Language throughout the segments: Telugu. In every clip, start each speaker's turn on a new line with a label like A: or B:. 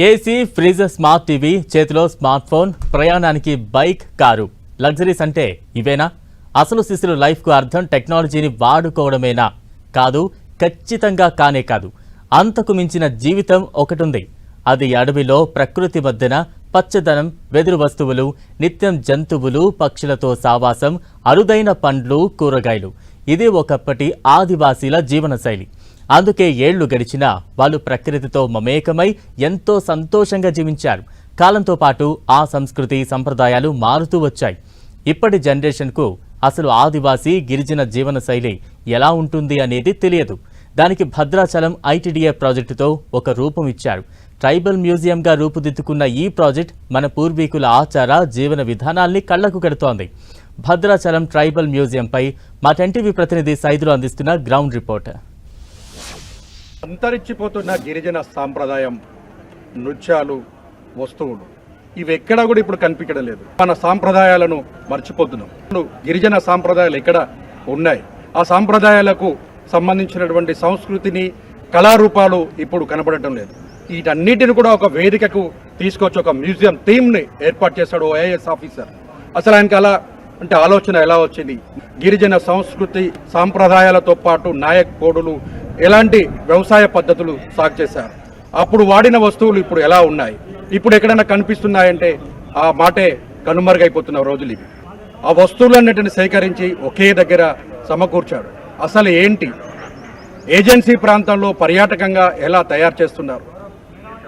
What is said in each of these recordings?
A: ఏసీ, ఫ్రిడ్జ్, స్మార్ట్ టీవీ, చేతిలో స్మార్ట్ ఫోన్, ప్రయాణానికి బైక్, కారు. లగ్జరీస్ అంటే ఇవేనా? అసలు శిశుల లైఫ్కు అర్థం టెక్నాలజీని వాడుకోవడమేనా? కాదు, ఖచ్చితంగా కానే కాదు. అంతకు మించిన జీవితం ఒకటుంది. అది అడవిలో ప్రకృతి మధ్యన పచ్చదనం, వెదురు వస్తువులు, నిత్యం జంతువులు, పక్షులతో సావాసం, అరుదైన పండ్లు, కూరగాయలు. ఇది ఒకప్పటి ఆదివాసీల జీవనశైలి. అందుకే ఏళ్లు గడిచినా వాళ్ళు ప్రకృతితో మమేకమై ఎంతో సంతోషంగా జీవించారు. కాలంతో పాటు ఆ సంస్కృతి, సంప్రదాయాలు మారుతూ వచ్చాయి. ఇప్పటి జనరేషన్కు అసలు ఆదివాసీ, గిరిజన జీవనశైలి ఎలా ఉంటుంది అనేది తెలియదు. దానికి భద్రాచలం ఐటీడీఏ ప్రాజెక్టుతో ఒక రూపం ఇచ్చారు. ట్రైబల్ మ్యూజియంగా రూపుదిద్దుకున్న ఈ ప్రాజెక్ట్ మన పూర్వీకుల ఆచార, జీవన విధానాల్ని కళ్లకు కడుతోంది. భద్రాచలం ట్రైబల్ మ్యూజియంపై మా 10TV ప్రతినిధి సైదులు అందిస్తున్న గ్రౌండ్ రిపోర్ట్.
B: అంతరించిపోతున్న గిరిజన సాంప్రదాయం, నృత్యాలు, వస్తువులు ఇవి ఎక్కడా కూడా ఇప్పుడు కనిపించడం లేదు. మన సాంప్రదాయాలను మర్చిపోతున్నాం. గిరిజన సాంప్రదాయాలు ఎక్కడ ఉన్నాయి? ఆ సాంప్రదాయాలకు సంబంధించినటువంటి సంస్కృతిని, కళారూపాలు ఇప్పుడు కనపడటం లేదు. వీటన్నిటిని కూడా ఒక వేదికకు తీసుకొచ్చి ఒక మ్యూజియం థీమ్ని ఏర్పాటు చేశాడు ఐఏఎస్ ఆఫీసర్. అసలు ఆయనకి అలా అంటే ఆలోచన ఎలా వచ్చింది? గిరిజన సంస్కృతి, సాంప్రదాయాలతో పాటు నాయక్ కోడులు, ఎలాంటి వ్యవసాయ పద్ధతులు సాగు చేశారు, అప్పుడు వాడిన వస్తువులు ఇప్పుడు ఎలా ఉన్నాయి, ఇప్పుడు ఎక్కడైనా కనిపిస్తున్నాయంటే ఆ మాటే కనుమరుగైపోతున్న రోజులు ఇవి. ఆ వస్తువులన్నిటిని సేకరించి ఒకే దగ్గర సమకూర్చాడు. అసలు ఏంటి, ఏజెన్సీ ప్రాంతంలో పర్యాటకంగా ఎలా తయారు చేస్తున్నారు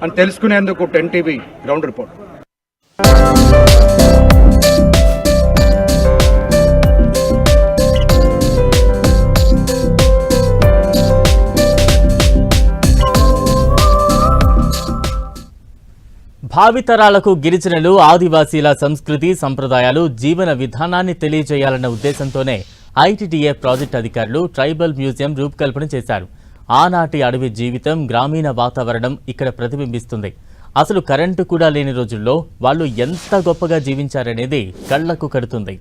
B: అని తెలుసుకునేందుకు 10TV గ్రౌండ్ రిపోర్ట్.
A: భావితరాలకు గిరిజనులు, ఆదివాసీల సంస్కృతి, సంప్రదాయాలు, జీవన విధానాన్ని తెలియజేయాలన్న ఉద్దేశంతోనే ఐటీడీఏ ప్రాజెక్ట్ అధికారులు ట్రైబల్ మ్యూజియం రూపకల్పన చేశారు. ఆనాటి అడవి జీవితం, గ్రామీణ వాతావరణం ఇక్కడ ప్రతిబింబిస్తుంది. అసలు కరెంటు కూడా లేని రోజుల్లో వాళ్ళు ఎంత గొప్పగా జీవించారనేది కళ్లకు కడుతుంది.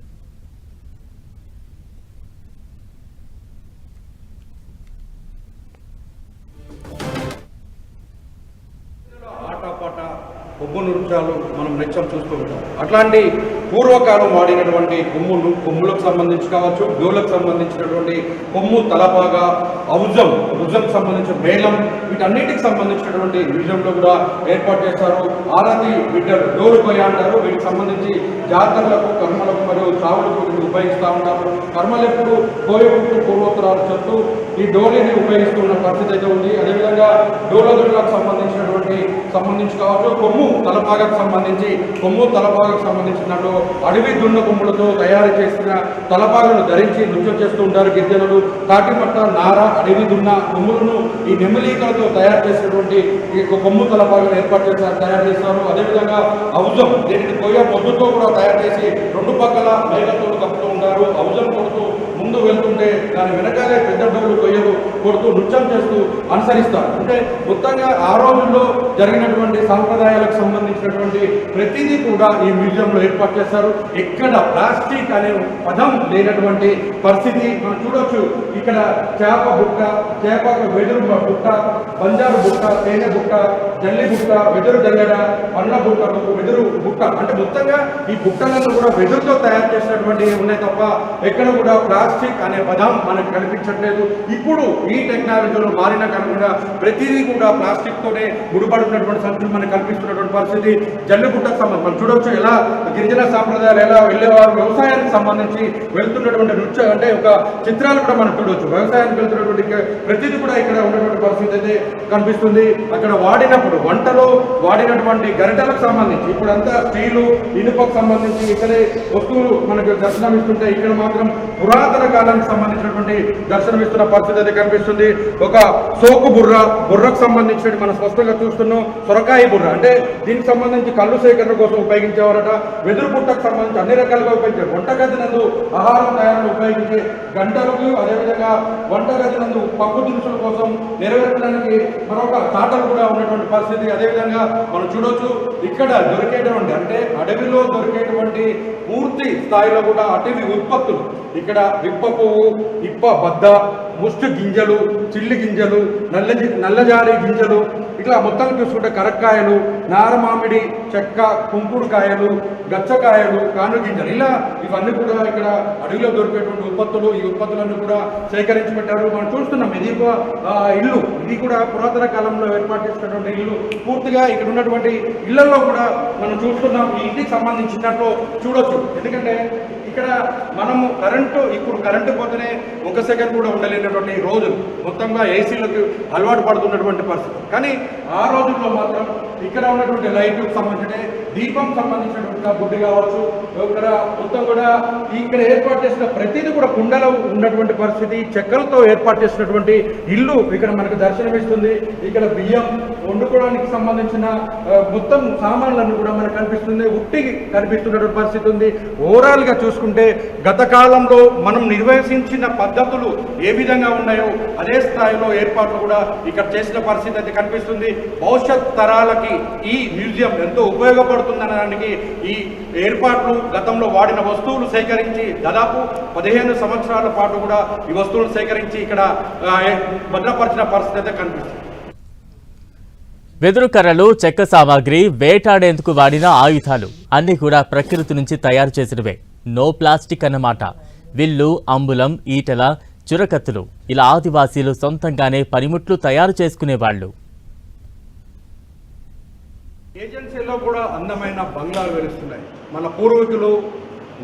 B: కొమ్ము నృత్యాలు మనం నిత్యం చూస్తూ ఉంటాం. అట్లాంటి పూర్వకాలం వాడినటువంటి కొమ్ములకు సంబంధించి కావచ్చు, గోవులకు సంబంధించినటువంటి కొమ్ము, తలపాగా, భుజంకు సంబంధించిన మేళం, వీటన్నిటికి సంబంధించినటువంటి మ్యూజియంలో కూడా ఏర్పాటు చేస్తారు. ఆరాతి బిడ్డలు, డోలు కొయ్య అంటారు. వీటికి సంబంధించి జాతరలకు, కర్మలకు మరియు చావులకు ఉపయోగిస్తూ ఉంటారు. కర్మలు ఎప్పుడు కోయపుట్టు, పూర్వోత్తరాలు చెప్తూ ఈ డోలిని ఉపయోగిస్తున్న పరిస్థితి అయితే ఉంది. అదేవిధంగా డోలదులకు సంబంధించి కావచ్చు, కొమ్ము తలపాగకు సంబంధించినట్టు అడవి దున్న కొమ్ములతో తయారు చేసిన తలపాగను ధరించి నృత్యం చేస్తూ ఉంటారు గిరిజనులు. తాటిపట్ట, నార, అడవి దున్న కొమ్ములను ఈ నెమలీకలతో తయారు చేసినటువంటి ఈ కొమ్ము తలపాగను తయారు చేస్తారు. అదేవిధంగా ఔజం, దీనిని కొయ్య పొద్దుతో కూడా తయారు చేసి రెండు పక్కల మేఘతో కప్పుతూ ఉంటారు. ఔజం కొడుతూ ముందు వెళ్తుంటే దాని వెనకాలే పెద్ద డబ్బులు కొయ్యలు కొడుతూ నృత్యం చేస్తూ అనుసరిస్తారు. అంటే మొత్తంగా ఆ రోజుల్లో జరిగినటువంటి సాంప్రదాయాలకు సంబంధించినటువంటి ప్రతిదీ కూడా ఈ మ్యూజియంలో ఏర్పాటు చేస్తారు. ఎక్కడ ప్లాస్టిక్ అనే పదం లేనటువంటి పరిస్థితి మనం చూడొచ్చు. ఇక్కడ చేప బుట్ట, వెదురు బుట్ట, బంజారు బుట్ట, తేనె బుట్ట, జల్లి బుట్ట, వెదురు జల్లెడ, పండ్ల బుట్టలు, వెదురు బుట్ట, అంటే మొత్తంగా ఈ బుట్టలను కూడా వెదురుతో తయారు చేసినటువంటివి ఉన్నాయి తప్ప ఎక్కడ కూడా ప్లాస్టిక్ అనే పదం మనకు కనిపించట్లేదు. ఇప్పుడు ఈ టెక్నాలజీలో మారిన కారణంగా ప్రతిదీ కూడా ప్లాస్టిక్ తోనే ముడిపడుతున్నటువంటి సంస్కృతి మనకు కల్పిస్తున్నటువంటి పరిస్థితి. జల్లిబుట్టకు సంబంధించి మనం చూడవచ్చు ఎలా గిరిజన సాంప్రదాయాలు ఎలా వెళ్ళేవారు, వ్యవసాయానికి సంబంధించి వెళ్తున్నటువంటి నృత్యం అంటే ఒక చిత్రాలు కూడా మనం చూడవచ్చు. వ్యవసాయానికి వెళ్తున్నటువంటి ప్రతిదీ కూడా ఇక్కడ ఉన్నటువంటి పరిస్థితి అయితే కనిపిస్తుంది. అక్కడ వంటలో వాడినటువంటి గరిటలకు సంబంధించి ఇప్పుడంతా స్టీలు, ఇనుపకు సంబంధించి ఇక్కడే వస్తువులు మనకు దర్శనమిస్తుంటే ఇక్కడ మాత్రం పురాతన కాలానికి సంబంధించినటువంటి దర్శనమిస్తున్న పరిస్థితి అయితే కనిపిస్తుంది. ఒక సోకు బుర్రకు సంబంధించిన మనం స్పష్టంగా చూస్తున్నాం. సొరకాయ బుర్ర అంటే దీనికి సంబంధించి కళ్ళు సేకరణ కోసం ఉపయోగించేవారట. వెదురు పుట్టకు సంబంధించి అన్ని రకాలుగా ఉపయోగించారు. వంటగది నందు ఆహారం తయారీలో ఉపయోగించే గంటలకు, అదేవిధంగా వంటగది నందు పప్పు దినుసుల కోసం నెరవేర్చడానికి మరొక తాటలు కూడా ఉన్నటువంటి పరిస్థితి. అదేవిధంగా మనం చూడొచ్చు ఇక్కడ దొరికేటువంటి అంటే అడవిలో దొరికేటువంటి పూర్తి స్థాయిలో కూడా అటవీ ఉత్పత్తులు ఇక్కడ విప్ప పువ్వు, ఇప్ప బద్ద, ముష్టి గింజలు, చిల్లి గింజలు, నల్లజారి గింజలు, ఇట్లా మొత్తం చూసుకుంటే కరక్కాయలు, నారమామిడి చెక్క, కుంకుడుకాయలు, గచ్చకాయలు, కాను గింజలు, ఇలా ఇవన్నీ కూడా ఇక్కడ అడవిలో దొరికేటువంటి ఉత్పత్తులు. ఈ ఉత్పత్తులన్నీ కూడా సేకరించి పెట్టారు. మనం చూస్తున్నాం ఇది ఇల్లు, ఇది కూడా పురాతన కాలంలో ఏర్పాటు చేసినటువంటి ఇల్లు. పూర్తిగా ఇక్కడ ఉన్నటువంటి ఇళ్లలో కూడా మనం చూస్తున్నాం ఈ ఇంటికి సంబంధించినట్లు చూడొచ్చు. ఎందుకంటే ఇక్కడ మనము ఇప్పుడు కరెంటు పోతేనే 1 సెకండ్ కూడా ఉండలేనటువంటి రోజులు, మొత్తంగా ఏసీలకు అలవాటు పడుతున్నటువంటి పరిస్థితి. కానీ ఆ రోజుల్లో మాత్రం ఇక్కడ ఉన్నటువంటి లైట్కు సంబంధించిన దీపం సంబంధించినటువంటి బుడ్డి కావచ్చు, ఇక్కడ మొత్తం కూడా ఇక్కడ ఏర్పాటు చేసిన ప్రతిదీ కూడా కుండలో ఉన్నటువంటి పరిస్థితి. చెక్కలతో ఏర్పాటు చేసినటువంటి ఇల్లు ఇక్కడ మనకు దర్శనమిస్తుంది. ఇక్కడ బియ్యం వండుకోవడానికి సంబంధించిన మొత్తం సామాన్లన్నీ కూడా మనకు కనిపిస్తుంది, ఉట్టి కనిపిస్తున్నటువంటి పరిస్థితి ఉంది. ఓవరాల్గా చూసుకుంటే గత కాలంలో మనం నిర్వహించిన పద్ధతులు ఏ విధంగా ఉన్నాయో అదే స్థాయిలో ఏర్పాట్లు కూడా ఇక్కడ చేసిన పరిస్థితి అయితే కనిపిస్తుంది. భవిష్యత్ తరాలకి ఈ మ్యూజియం ఎంతో ఉపయోగపడుతుందనడానికి ఈ ఏర్పాట్లు గతంలో వాడిన వస్తువులు సేకరించి దాదాపు 15 సంవత్సరాల పాటు కూడా ఈ వస్తువులు సేకరించి ఇక్కడ భద్రపరిచిన పరిస్థితి అయితే కనిపిస్తుంది.
A: వెదురు కర్రలు, చెక్క సామాగ్రి, వేటాడేందుకు వాడిన ఆయుధాలు అన్నీ కూడా ప్రకృతి నుంచి తయారు చేసినవే. నో ప్లాస్టిక్ అన్నమాట. విల్లు, అంబులం, ఈటల, చురకత్తులు ఇలా ఆదివాసీలు సొంతంగానే పనిముట్లు తయారు చేసుకునేవాళ్లు.
B: ఏజెన్సీలో కూడా అందమైన బంగ్లాలు వెలుస్తున్నాయి. మన పూర్వీకులు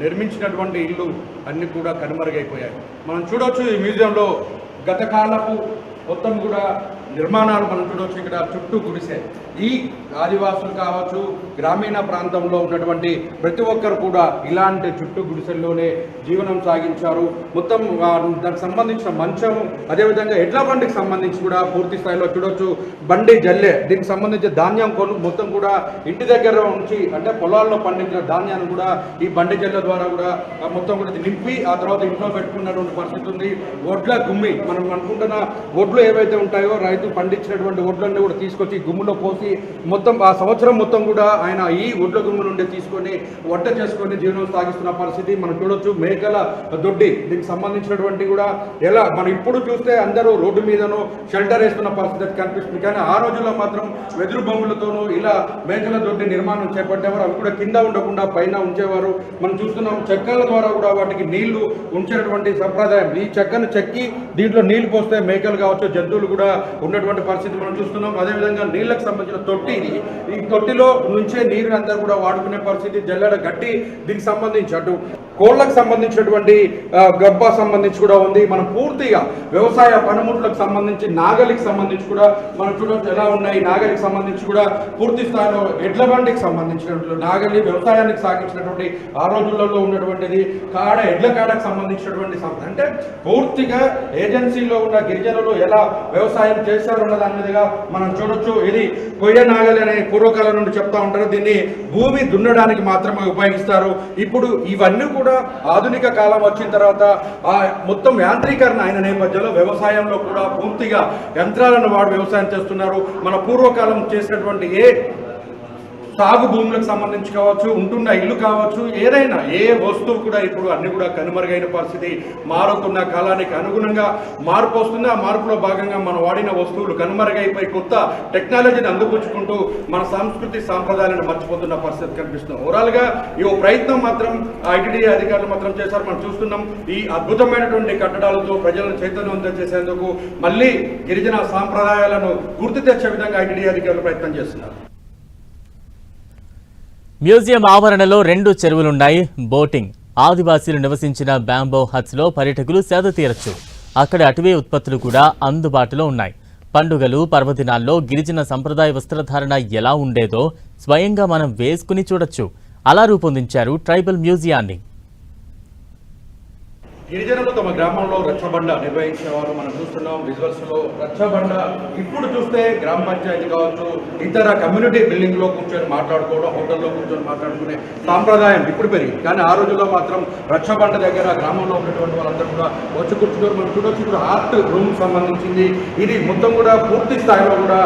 B: నిర్మించినటువంటి ఇల్లు అన్నీ కూడా కనుమరుగైపోయాయి. మనం చూడవచ్చు ఈ మ్యూజియంలో గత కాలపు మొత్తం కూడా నిర్మాణాలు మనం చూడవచ్చు. ఇక్కడ చుట్టూ గుడిసె. ఈ ఆదివాసులు కావచ్చు, గ్రామీణ ప్రాంతంలో ఉన్నటువంటి ప్రతి ఒక్కరు కూడా ఇలాంటి చుట్టూ గుడిసెల్లోనే జీవనం సాగించారు. మొత్తం దానికి సంబంధించిన మంచం, అదేవిధంగా ఎడ్ల బండికి సంబంధించి కూడా పూర్తి స్థాయిలో చూడవచ్చు. బండి జల్లె, దీనికి సంబంధించి ధాన్యం మొత్తం కూడా ఇంటి దగ్గర ఉంచి, అంటే పొలాల్లో పండించిన ధాన్యాన్ని కూడా ఈ బండి జల్లె ద్వారా కూడా మొత్తం కూడా నింపి ఆ తర్వాత ఇంట్లో పెట్టుకున్నటువంటి పరిస్థితి ఉంది. వడ్ల గుమ్మి, మనం అనుకుంటున్న వడ్లు ఏవైతే ఉంటాయో రైతు పండించినటువంటి వడ్లన్నీ కూడా తీసుకొచ్చి గుమ్ములో పోసి మొత్తం ఆ సంవత్సరం మొత్తం కూడా ఆయన ఈ వడ్ల గుమ్ము నుండి తీసుకొని వంట చేసుకొని జీవనం సాగిస్తున్న పరిస్థితి మనం చూడొచ్చు. మేకల దొడ్డి, దీనికి సంబంధించినటువంటి కూడా ఎలా మనం ఇప్పుడు చూస్తే అందరూ రోడ్డు మీదనో షెల్టర్ వేస్తున్న పరిస్థితి కనిపిస్తుంది. కానీ ఆ రోజుల్లో మాత్రం వెదురు బొమ్మలతోనూ ఇలా మేకల దొడ్డి నిర్మాణం చేపట్టేవారు. అవి కూడా కింద ఉండకుండా పైన ఉంచేవారు. మనం చూస్తున్నాం చెక్కల ద్వారా కూడా వాటికి నీళ్లు ఉంచేటువంటి సంప్రదాయం. ఈ చెక్కను చెక్కి దీంట్లో నీళ్లు పోస్తే మేకలు కావచ్చు, జంతువులు కూడా ఉన్నటువంటి పరిస్థితి మనం చూస్తున్నాం. అదేవిధంగా నీళ్లకు సంబంధించిన తొట్టి, ఈ తొట్టిలో నుంచే నీరు అంతా కూడా వాడుకునే పరిస్థితి. జల్లెడ గట్టి, దీనికి సంబంధించి అటు కోళ్లకు సంబంధించినటువంటి గబ్బ సంబంధించి కూడా ఉంది. మనం పూర్తిగా వ్యవసాయ పనిముట్లకు సంబంధించి నాగలికి సంబంధించి కూడా మనం చూడవచ్చు ఎలా ఉన్నాయి. నాగలికి సంబంధించి కూడా పూర్తి స్థాయిలో ఎడ్ల బండికి సంబంధించినటువంటి నాగలి వ్యవసాయానికి సాగించినటువంటి ఆ రోజులలో ఉన్నటువంటిది. కాడ, ఎడ్ల కాడకు సంబంధించినటువంటి అంటే పూర్తిగా ఏజెన్సీలో ఉన్న గిరిజనులు ఎలా వ్యవసాయం చేశారన్న దాని మీదుగా మనం చూడొచ్చు. ఇది కొయ్య నాగలి అనే పూర్వకాలం నుండి చెప్తా ఉంటారు. దీన్ని భూమి దున్నడానికి మాత్రమే ఉపయోగిస్తారు. ఇప్పుడు ఇవన్నీ కూడా ఆధునిక కాలం వచ్చిన తర్వాత ఆ మొత్తం యాంత్రీకరణ అయిన నేపథ్యంలో వ్యవసాయంలో కూడా పూర్తిగా యంత్రాలను వాడు వ్యవసాయం చేస్తున్నారు. మన పూర్వకాలం చేసినటువంటి ఏ సాగు భూములకు సంబంధించి కావచ్చు, ఉంటున్న ఇల్లు కావచ్చు, ఏదైనా ఏ వస్తువు కూడా ఇప్పుడు అన్ని కూడా కనుమరుగైన పరిస్థితి. మారుతున్న కాలానికి అనుగుణంగా మార్పు వస్తుంది. ఆ మార్పులో భాగంగా మనం వాడిన వస్తువులు కనుమరుగైపోయి కొత్త టెక్నాలజీని అందిపుచ్చుకుంటూ మన సంస్కృతి సాంప్రదాయాలను మర్చిపోతున్న పరిస్థితి కనిపిస్తుంది. ఓవరాల్గా ఈ ప్రయత్నం మాత్రం ఐటీడీ అధికారులు మాత్రం చేశారు. మనం చూస్తున్నాం ఈ అద్భుతమైనటువంటి కట్టడాలతో ప్రజలను చైతన్యవంతం చేసేందుకు మళ్ళీ గిరిజన సాంప్రదాయాలను గుర్తు తెచ్చే విధంగా ఐటీడీ అధికారులు ప్రయత్నం చేస్తున్నారు.
A: మ్యూజియం ఆవరణలో 2 చెరువులున్నాయి. బోటింగ్, ఆదివాసీలు నివసించిన బ్యాంబో హట్స్లో పర్యాటకులు సేద తీరచ్చు. అక్కడ అటవీ ఉత్పత్తులు కూడా అందుబాటులో ఉన్నాయి. పండుగలు, పర్వదినాల్లో గిరిజన సంప్రదాయ వస్త్రధారణ ఎలా ఉండేదో స్వయంగా మనం వేసుకుని చూడొచ్చు. అలా రూపొందించారు ట్రైబల్ మ్యూజియాన్ని.
B: గిరిజనులు తమ గ్రామంలో రచ్చబండ నిర్వహించేవారు. మనం చూస్తున్నాం విజువల్స్లో రచ్చబండ. ఇప్పుడు చూస్తే గ్రామ పంచాయతీ కావచ్చు, ఇతర కమ్యూనిటీ బిల్డింగ్లో కూర్చొని మాట్లాడుకోవడం, హోటల్లో కూర్చొని మాట్లాడుకునే సాంప్రదాయం ఇప్పుడు పెరిగింది. కానీ ఆ రోజుల్లో మాత్రం రచ్చబండ దగ్గర గ్రామంలో ఉన్నటువంటి వాళ్ళందరూ కూడా వచ్చి కూర్చున్నారు. మనం చూడొచ్చు ఇప్పుడు ఆర్ట్ రూమ్ సంబంధించింది. ఇది మొత్తం కూడా పూర్తి స్థాయిలో కూడా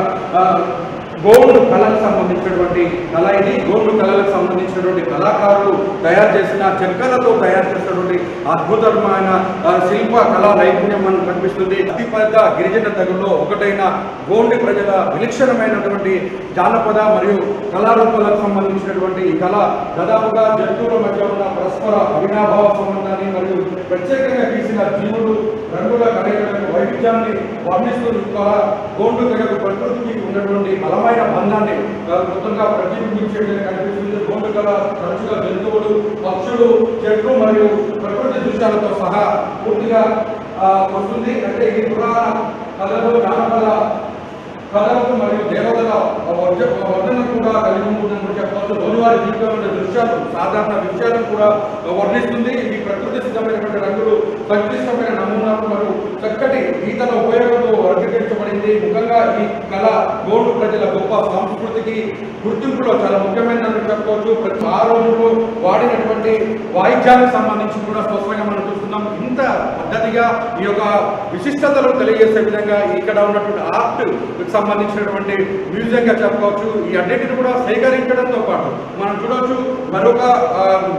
B: గోండు కళలకు సంబంధించినటువంటి కళ ఇది. గోండు కళలకు సంబంధించినటువంటి కళాకారులు తయారు చేసిన చెక్కలతో తయారు చేసినటువంటి అద్భుతమైన శిల్ప కళా నైపుణ్యం మనకు కనిపిస్తుంది. అతిపెద్ద గిరిజన తెగల్లో ఒకటైన గోండి ప్రజల విలక్షణమైనటువంటి జానపద మరియు కళారూపాలకు సంబంధించినటువంటి ఈ కళ దాదాపుగా జంతువుల మధ్య ఉన్న పరస్పర అవినాభావ సంబంధాన్ని మరియు ప్రత్యేకంగా గీసిన జీవులు రంగుల కలయికలకు వైవిధ్యాన్ని వర్ణిస్తూ గోండు తెగకు ప్రకృతికి ఉన్నటువంటి బలమైన బంధాన్ని మొత్తంగా ప్రతిబింబించేట్టుగా కనిపిస్తుంది. గోండు కళ తరచుగా జంతువులు, పక్షులు, చెట్లు మరియు ప్రకృతి దృశ్యాలతో సహా పూర్తిగా వస్తుంది. అంటే ఈ పురాణ కళలు, జానపద కళలకు మరియు దేవతల వర్ణన కూడా కలిగి ఉంటుందని చెప్పవచ్చు. రోజువారి జీవితంలో దృశ్యాలు, సాధారణ విషయాలను కూడా వర్ణిస్తుంది. ఈ ప్రకృతి సిద్ధమైనటువంటి రంగులు సంక్లిష్టమైన నమూనాలు మరియు చక్కటి గీతల ఉపయోగంతో వర్గీకరించబడింది. ముఖ్యంగా ఈ కళ గోండు ప్రజల గొప్ప సంస్కృతికి గుర్తింపులో చాలా ముఖ్యమైనదని చెప్పుకోవచ్చు. ప్రతి ఆ రోజుల్లో వాడినటువంటి వాయిద్యాలకు సంబంధించి కూడా స్పష్టంగా మనం చూస్తున్నాం. ఇంత పద్ధతిగా ఈ యొక్క విశిష్టతలను తెలియజేసే విధంగా ఇక్కడ ఉన్నటువంటి ఆర్ట్ సంబంధించినటువంటి మ్యూజియంగా చెప్పుకోవచ్చు. ఈ అన్నిటిని కూడా సేకరించడంతో పాటు మనం చూడవచ్చు, మరొక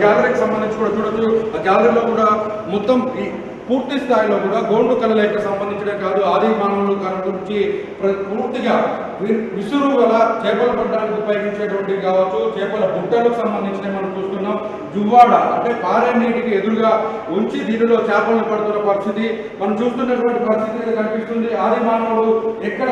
B: గ్యాలరీకి సంబంధించి కూడా చూడొచ్చు. ఆ గ్యాలరీలో కూడా మొత్తం ఈ పూర్తి స్థాయిలో కూడా గోండు కళలకు సంబంధించిన కాదు, ఆది మానవుల కళ గురించి పూర్తిగా విసురు వల్ల చేపలు పట్టడానికి ఉపయోగించేటువంటివి కావచ్చు, చేపల బుట్టలకు సంబంధించినవి మనం చూస్తున్నాం. జువ్వాడ అంటే పారే నీటికి ఎదురుగా ఉంచి దీనిలో చేపలను పడుతున్న పరిస్థితి మనం చూస్తున్నటువంటి పరిస్థితి కనిపిస్తుంది. ఆది మానవుడు ఎక్కడ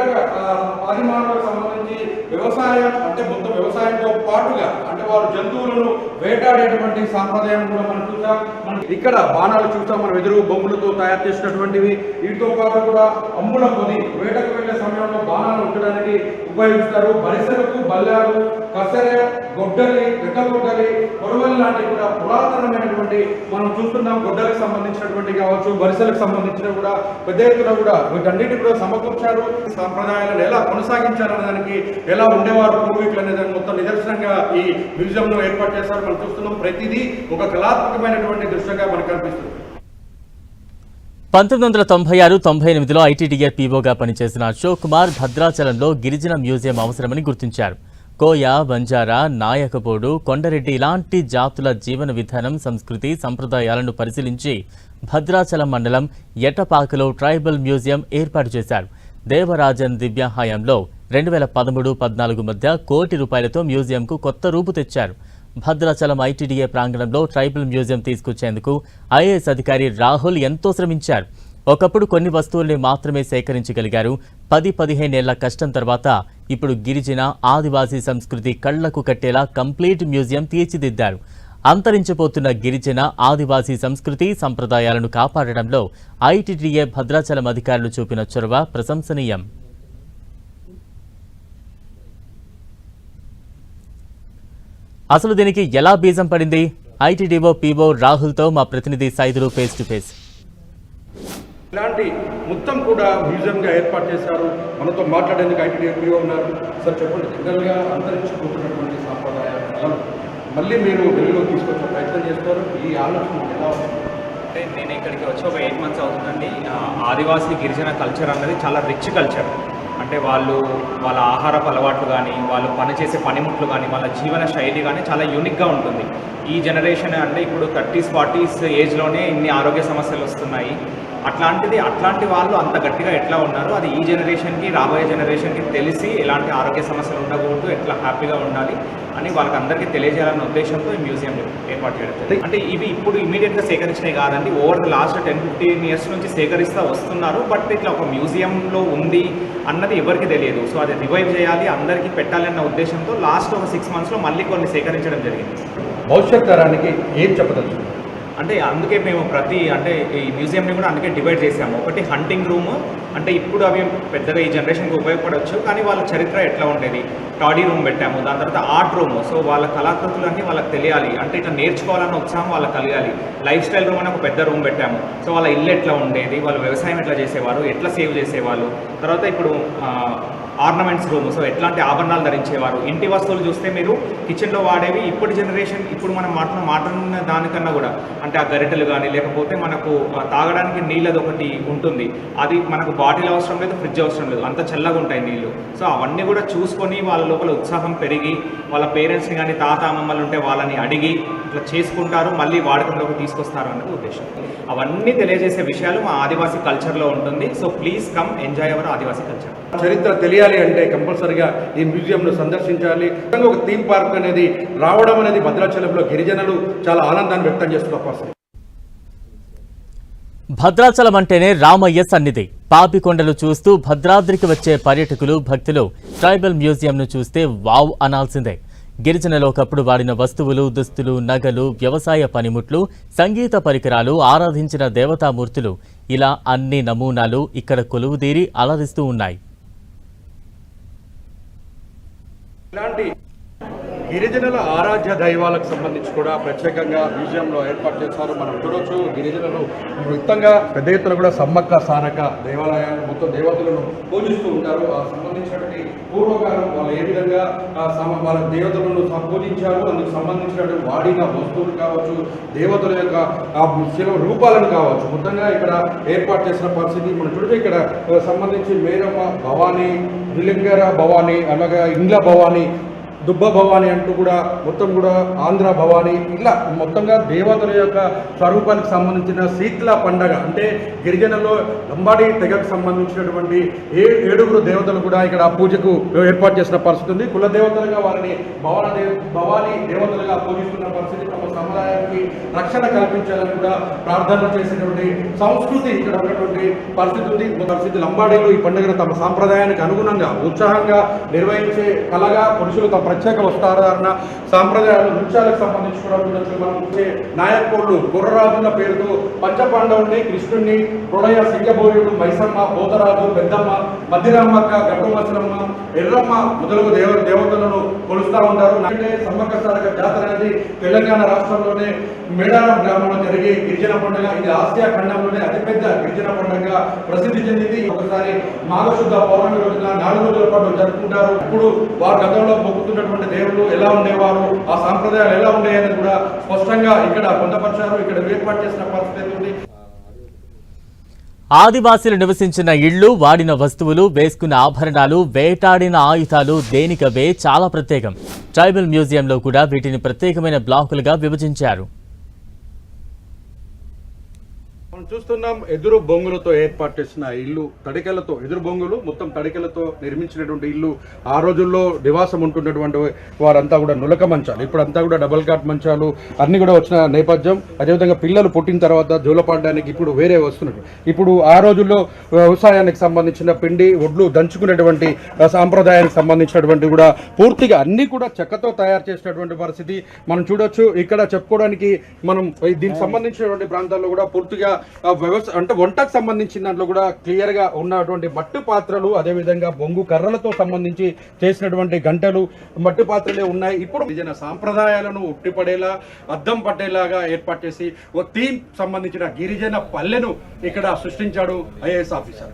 B: ఆది మానవులకు సంబంధించి వ్యవసాయం అంటే మొత్తం వ్యవసాయంతో పాటుగా అంటే వారు జంతువులను వేటాడేటువంటి సాంప్రదాయం కూడా మనం చూసాం. మనం ఇక్కడ బాణాలు చూస్తాం, మనం ఎదురు బొమ్మలతో తయారు చేసినటువంటివి. వీటితో పాటు కూడా అమ్ముల పొది, వేటకు వెళ్లే సమయంలో బాణాలు ఉంచడానికి ఉపయోగిస్తారు. బరిసెలకు బల్లాలు, కసెర, గొడ్డలి, పెద్ద గొడ్డలి, కొడవలి లాంటివి కూడా పురాతనమైనటువంటి మనం చూస్తున్నాం. గొడ్డలకు సంబంధించినటువంటి కావచ్చు, బరిసెలకు సంబంధించిన కూడా పెద్ద ఎత్తున కూడా వీటన్నిటి కూడా సమకూర్చారు. సాంప్రదాయాలను ఎలా కొనసాగించారనే దానికి ఎలా ఉండేవారు పూర్వీకులు అనే దానికి మొత్తం నిదర్శనంగా ఈ మ్యూజియంలో ఏర్పాటు చేశారు. మనం చూస్తున్నాం ప్రతిదీ ఒక కళాత్మకమైనటువంటి దృశ్యంగా మనకు కనిపిస్తుంది.
A: 1996-98లో ఐటీడీఏ పీఓగా పనిచేసిన అశోక్ కుమార్ భద్రాచలంలో గిరిజన మ్యూజియం అవసరమని గుర్తించారు. కోయ, బంజారా, నాయకపోడు, కొండరెడ్డి ఇలాంటి జాతుల జీవన విధానం, సంస్కృతి, సంప్రదాయాలను పరిశీలించి భద్రాచలం మండలం ఎటపాకలో ట్రైబల్ మ్యూజియం ఏర్పాటు చేశారు. దేవరాజన్ దివ్య హయాంలో 2013-14 మధ్య ₹1 కోటి మ్యూజియంకు కొత్త రూపు తెచ్చారు. భద్రాచలం ఐటీడీఏ ప్రాంగణంలో ట్రైబల్ మ్యూజియం తీసుకొచ్చేందుకు ఐఏఎస్ అధికారి రాహుల్ ఎంతో శ్రమించారు. ఒకప్పుడు కొన్ని వస్తువుల్ని మాత్రమే సేకరించగలిగారు. 10-15 ఏళ్ల కష్టం తర్వాత ఇప్పుడు గిరిజన, ఆదివాసీ సంస్కృతి కళ్లకు కట్టేలా కంప్లీట్ మ్యూజియం తీర్చిదిద్దారు. అంతరించిపోతున్న గిరిజన, ఆదివాసీ సంస్కృతి, సంప్రదాయాలను కాపాడడంలో ఐటీడీఏ భద్రాచలం అధికారులు చూపిన చొరవ ప్రశంసనీయం. అసలు దీనికి ఎలా బీజం పడింది? ఐటీడీఓ పీఓ రాహుల్తో మా ప్రతినిధి సైదులు ఫేస్ టు ఫేస్.
B: ఇలాంటి మొత్తం కూడా మ్యూజియంగా ఏర్పాటు చేశారు. మనతో మాట్లాడేందుకు ఐటీడీఏ పీఓ ఉన్నారు. సార్ చెప్పండి, జనరల్గా అంతరించిపోతున్నటువంటి సాంప్రదాయాలు మళ్ళీ మీరు వెలుగులో తీసుకొచ్చే ప్రయత్నం చేస్తారు. ఈ ఆలోచన ఎలా ఉంది?
C: అంటే నేను ఇక్కడికి వచ్చి ఒక 8 months అవుతుందండి. ఆదివాసీ గిరిజన కల్చర్ అన్నది చాలా రిచ్ కల్చర్. అంటే వాళ్ళ ఆహారపు అలవాట్లు కానీ, వాళ్ళు పనిచేసే పనిముట్లు కానీ, వాళ్ళ జీవన శైలి కానీ చాలా యూనిక్గా ఉంటుంది. ఈ జనరేషన్ అంటే ఇప్పుడు 30s, 40s ఏజ్లోనే ఇన్ని ఆరోగ్య సమస్యలు వస్తున్నాయి. అట్లాంటి వాళ్ళు అంత గట్టిగా ఎట్లా ఉన్నారు, అది ఈ జనరేషన్కి, రాబోయే జనరేషన్కి తెలిసి ఎలాంటి ఆరోగ్య సమస్యలు ఉండకూడదు, ఎట్లా హ్యాపీగా ఉండాలి అని వాళ్ళకి అందరికీ తెలియజేయాలన్న ఉద్దేశంతో ఈ మ్యూజియం ఏర్పాటు చేయడం. అంటే ఇవి ఇప్పుడు ఇమీడియట్గా సేకరించినవి కాదండి, ఓవర్ ద లాస్ట్ 10-15 years నుంచి సేకరిస్తూ వస్తున్నారు. బట్ ఇట్లా ఒక మ్యూజియంలో ఉంది అన్నది ఎవరికి తెలియదు. సో అది రివైవ్ చేయాలి, అందరికీ పెట్టాలి అన్న ఉద్దేశంతో లాస్ట్ ఒక 6 monthsలో మళ్ళీ కొన్ని సేకరించడం జరిగింది.
B: భవిష్యత్ తరానికి ఏం చెప్పదలుచు?
C: అంటే అందుకే మేము ఈ మ్యూజియంని కూడా అందుకే డివైడ్ చేసాము. ఒకటి హంటింగ్ రూమ్, అంటే ఇప్పుడు అవి పెద్దగా ఈ జనరేషన్కి ఉపయోగపడవచ్చు, కానీ వాళ్ళ చరిత్ర ఎట్లా ఉండేది. స్టడీ రూమ్ పెట్టాము. దాని తర్వాత ఆర్ట్ రూమ్, సో వాళ్ళ కళాకృతులన్నీ వాళ్ళకి తెలియాలి, అంటే ఇట్లా నేర్చుకోవాలన్న ఉత్సాహం వాళ్ళకి కలగాలి. లైఫ్ స్టైల్ రూమ్ అని ఒక పెద్ద రూమ్ పెట్టాము. సో వాళ్ళ ఇల్లు ఎట్లా ఉండేది, వాళ్ళు వ్యవసాయం ఎట్లా చేసేవారు, ఎట్లా సేవ్ చేసేవాళ్ళు. తర్వాత ఇప్పుడు ఆర్నమెంట్స్ రూమ్, సో ఎట్లాంటి ఆభరణాలు ధరించేవారు. ఇంటి వస్తువులు చూస్తే మీరు కిచెన్లో వాడేవి ఇప్పటి జనరేషన్, ఇప్పుడు మనం మాట్లాడిన దానికన్నా కూడా అంటే ఆ గరిటెలు కానీ లేకపోతే మనకు తాగడానికి నీళ్ళది ఒకటి ఉంటుంది, అది మనకు బాటిల్ అవసరం లేదు, ఫ్రిడ్జ్ అవసరం లేదు, అంత చల్లగా ఉంటాయి నీళ్ళు. సో అవన్నీ కూడా చూసుకొని వాళ్ళ లోపల ఉత్సాహం పెరిగి వాళ్ళ పేరెంట్స్ని కానీ తాత అమ్మమ్మలు ఉంటే వాళ్ళని అడిగి ఇట్లా చేసుకుంటారు, మళ్ళీ వాడకంలోకి తీసుకొస్తారు అన్నది ఉద్దేశం. అవన్నీ తెలియజేసే విషయాలు మా ఆదివాసీ కల్చర్లో ఉంటుంది. So please come enjoy hour Adivasi culture.
B: చరిత్ర తెలియాలి అంటే కంపల్సరిగా ఈ మ్యూజియంను సందర్శించాలి. ఒక థీమ్ పార్క్ అనేది రావడం అనేది భద్రాచలంలో గిరిజనులు చాలా ఆనందాన్ని వ్యక్తం చేస్తున్న పరిస్థితి.
A: భద్రాచలం అంటేనే రామయ్య సన్నిధి. పాపికొండలు చూస్తూ భద్రాద్రికి వచ్చే పర్యాటకులు భక్తులు ట్రైబల్ మ్యూజియంను చూస్తే వావ్ అనాల్సిందే. గిరిజనలో ఒకప్పుడు వాడిన వస్తువులు, దుస్తులు, నగలు, వ్యవసాయ పనిముట్లు, సంగీత పరికరాలు, ఆరాధించిన దేవతామూర్తులు ఇలా అన్ని నమూనాలు ఇక్కడ కొలువుదీరి అలరిస్తూ ఉన్నాయి.
B: ఇలాంటి గిరిజనుల ఆరాధ్య దైవాలకు సంబంధించి కూడా ప్రత్యేకంగా మ్యూజియంలో ఏర్పాటు చేశారు. మనం చూడొచ్చు గిరిజనులు మొత్తంగా పెద్ద ఎత్తున కూడా సమ్మక్క సారక దేవాలయాలు మొత్తం దేవతలను పూజిస్తూ ఉంటారు. ఆ సంబంధించినటువంటి పూర్వకాలం వాళ్ళు ఏ విధంగా వాళ్ళ దేవతలను పూజించారు, అందుకు సంబంధించినటువంటి వాడిన వస్తువులు కావచ్చు, దేవతల యొక్క శిల రూపాలను కావచ్చు, మొత్తంగా ఇక్కడ ఏర్పాటు చేసిన పరిస్థితి మనం చూడొచ్చు. ఇక్కడ సంబంధించి మేరమ్మ భవానీ, విలింగర భవానీ, అలాగే ఇండ్ల భవానీ, దుబ్బ భవానీ అంటూ కూడా మొత్తం కూడా ఆంధ్ర భవానీ, ఇలా మొత్తంగా దేవతల యొక్క స్వరూపానికి సంబంధించిన శీతల పండగ అంటే గిరిజనలో లంబాడి తెగకు సంబంధించినటువంటి 7 దేవతలు కూడా ఇక్కడ పూజకు ఏర్పాటు చేసిన పరిస్థితి ఉంది. కుల దేవతలుగా వారిని భవానీ దేవతలుగా పూజిస్తున్న పరిస్థితి. తమ సముదాయానికి రక్షణ కల్పించాలని కూడా ప్రార్థనలు చేసేటువంటి సంస్కృతి ఇక్కడ ఉన్నటువంటి పరిస్థితి ఉంది. పరిస్థితి లంబాడీలు ఈ పండుగను తమ సాంప్రదాయానికి అనుగుణంగా ఉత్సాహంగా నిర్వహించే కళగా పురుషులు తమ ప్రత్యేక వస్త్రధారణ, సాంప్రదాయాలు, నృత్యాలకు సంబంధించి కూడా చూడొచ్చు. మనం నాయకుళ్ళు గుర్రరాజుల పేరుతో పంచపాండవుల్ని, కృష్ణుడిని, ప్రొడయ, సింగబోయుడు, మైసమ్మ, పోతరాజు, పెద్దమ్మ, మధ్యరామక్క, గడ్డమసలమ్మ, ఎర్రమ్మ మొదలగు దేవతలను కొలుస్తూ ఉంటారు. అంటే సమ్మక్క సారక జాతర అనేది తెలంగాణ రాష్ట్రంలోనే మేడారం గ్రామంలో జరిగే గిరిజన పండుగ. ఇది ఆసియా ఖండంలోనే అతిపెద్ద గిరిజన పండుగగా ప్రసిద్ధి చెందింది. ఒకసారి మాఘశుద్ధ పౌర్ణమి రోజున 4 రోజుల పాటు జరుపుకుంటారు. ఇప్పుడు వారు గతంలో మొక్కుతున్నటువంటి దేవుళ్ళు ఎలా ఉండేవారు, ఆ సాంప్రదాయాలు ఎలా ఉండేవని కూడా స్పష్టంగా ఇక్కడ పొందపరిచారు. ఇక్కడ ఏర్పాటు చేసిన పరిస్థితి ఉంది.
A: ఆదివాసీలు నివసించిన ఇళ్లు, వాడిన వస్తువులు, వేసుకున్న ఆభరణాలు, వేటాడిన ఆయుధాలు దేనికవే చాలా ప్రత్యేకం. ట్రైబల్ మ్యూజియంలో కూడా వీటిని ప్రత్యేకమైన బ్లాకులుగా విభజించారు.
B: మనం చూస్తున్నాం ఎదురు బొంగులతో ఏర్పాటు చేసిన ఇల్లు, తడికెలతో, ఎదురు బొంగులు మొత్తం తడికెలతో నిర్మించినటువంటి ఇల్లు. ఆ రోజుల్లో నివాసం ఉంటున్నటువంటి వారంతా కూడా నులక మంచాలు, ఇప్పుడంతా కూడా డబుల్ కాట్ మంచాలు అన్ని కూడా వచ్చిన నేపథ్యం. అదేవిధంగా పిల్లలు పుట్టిన తర్వాత జోలపాడడానికి ఇప్పుడు వేరే వస్తున్నట్టు. ఇప్పుడు ఆ రోజుల్లో వ్యవసాయానికి సంబంధించిన పిండి, ఒడ్లు దంచుకునేటువంటి సాంప్రదాయానికి సంబంధించినటువంటి కూడా పూర్తిగా అన్ని కూడా చెక్కతో తయారు చేసినటువంటి పరిస్థితి మనం చూడొచ్చు. ఇక్కడ చెప్పుకోవడానికి మనం దీనికి సంబంధించినటువంటి ప్రాంతాల్లో కూడా పూర్తిగా అంటే వంటకు సంబంధించిన దాంట్లో కూడా క్లియర్ గా ఉన్నటువంటి మట్టి పాత్రలు, అదేవిధంగా బొంగు కర్రలతో సంబంధించి చేసినటువంటి గంటలు, మట్టి పాత్రలే ఉన్నాయి. ఇప్పుడు గిరిజన సాంప్రదాయాలను ఉట్టిపడేలా, అద్దం పట్టేలాగా ఏర్పాటు చేసి ఒక థీమ్ సంబంధించిన గిరిజన పల్లెను ఇక్కడ సృష్టించాడు ఐఏఎస్ ఆఫీసర్.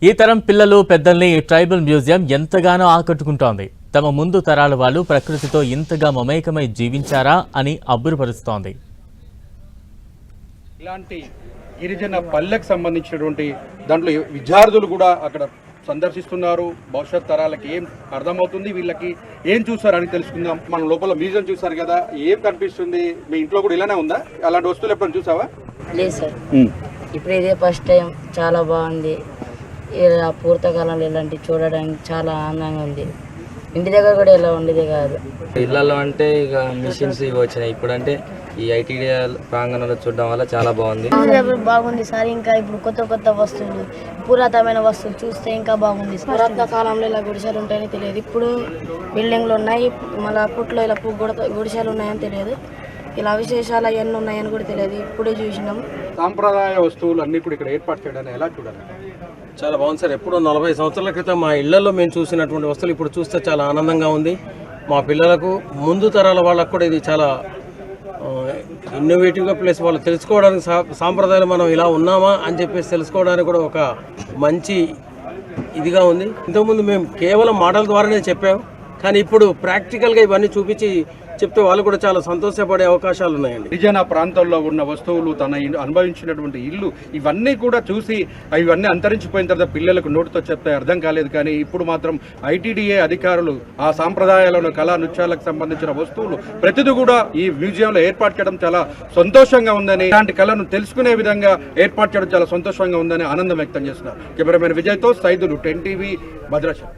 A: ఈ తరం పిల్లలు, పెద్దల్ని ఈ ట్రైబల్ మ్యూజియం ఎంతగానో ఆకట్టుకుంటోంది. తమ ముందు తరాల వాళ్ళు ప్రకృతితో ఇంతగా మమేకమై జీవించారా అని అబ్బురపరుస్తోంది.
B: ఇలాంటి గిరిజన పల్లెకు సంబంధించినటువంటి దాంట్లో విద్యార్థులు కూడా అక్కడ సందర్శిస్తున్నారు. భవిష్యత్ తరాలకి ఏం అర్థమవుతుంది, వీళ్ళకి ఏం చూస్తారని తెలుసుకుందాం. మనం లోపల మ్యూజియం చూసారు కదా, ఏం కనిపిస్తుంది? మీ ఇంట్లో కూడా ఇలానే ఉందా? అలాంటి వస్తువులు ఎప్పుడైనా చూసావా?
D: లేదు సార్, ఇప్పుడు ఇదే ఫస్ట్ టైం. చాలా బాగుంది. ఇలా పూర్తకాలంలో ఇలాంటివి చూడడానికి చాలా ఆనందంగా ఉంది. ఇంటి దగ్గర కూడా ఇలా ఉండేది కాదు.
E: ఇళ్లలో అంటే ఇక మిషన్స్ ఇవి వచ్చినాయి. ఇప్పుడు అంటే ఈ ఐటీడీ ప్రాంగణంలో చూడడం వల్ల చాలా బాగుంది.
F: బాగుంది సార్. ఇంకా ఇప్పుడు కొత్త కొత్త వస్తువులు, పురాతనమైన వస్తువులు చూస్తే ఇంకా బాగుంది. పురాతన కాలంలో ఇలా గుడిసెలు ఉంటాయని తెలియదు. ఇప్పుడు బిల్డింగ్లు ఉన్నాయి, మళ్ళీ అప్పట్లో ఇలా గుడిసెలు ఉన్నాయని తెలియదు. ఇలా విశేషాలు అవన్నీ ఉన్నాయని కూడా తెలియదు. ఇప్పుడే చూసినాం.
B: సాంప్రదాయ వస్తువులు అన్ని కూడా ఇక్కడ ఏర్పాటు చేయడానికి ఎలా చూడాలి?
G: చాలా బాగుంది సార్. ఎప్పుడో 40 సంవత్సరాల క్రితం మా ఇళ్లలో మేము చూసినటువంటి వస్తువులు ఇప్పుడు చూస్తే చాలా ఆనందంగా ఉంది. మా పిల్లలకు, ముందు తరాల వాళ్ళకు కూడా ఇది చాలా ఇన్నోవేటివ్గా, ప్లస్ వాళ్ళు తెలుసుకోవడానికి సాంప్రదాయాలు మనం ఇలా ఉన్నామా అని చెప్పేసి తెలుసుకోవడానికి కూడా ఒక మంచి ఇదిగా ఉంది. ఇంతకుముందు మేము కేవలం మాటల ద్వారానే చెప్పాము, కానీ ఇప్పుడు ప్రాక్టికల్గా ఇవన్నీ చూపించి చెప్తే వాళ్ళు కూడా చాలా సంతోషపడే అవకాశాలు ఉన్నాయండి.
B: గిరిజన ప్రాంతాల్లో ఉన్న వస్తువులు, తన అనుభవించినటువంటి ఇల్లు, ఇవన్నీ కూడా చూసి ఇవన్నీ అంతరించిపోయిన తర్వాత పిల్లలకు నోటితో చెప్తే అర్థం కాలేదు. కానీ ఇప్పుడు మాత్రం ఐటీడీఏ అధికారులు ఆ సాంప్రదాయాలను, కళా నృత్యాలకు సంబంధించిన వస్తువులు ప్రతిదీ కూడా ఈ మ్యూజియంలో ఏర్పాటు చేయడం చాలా సంతోషంగా ఉందని, ఇలాంటి కళను తెలుసుకునే విధంగా ఏర్పాటు చేయడం చాలా సంతోషంగా ఉందని ఆనందం వ్యక్తం చేస్తున్నారు. కెమెరామెన్ విజయ్తో సైదులు, 10 టీవీ, భద్రాచలం.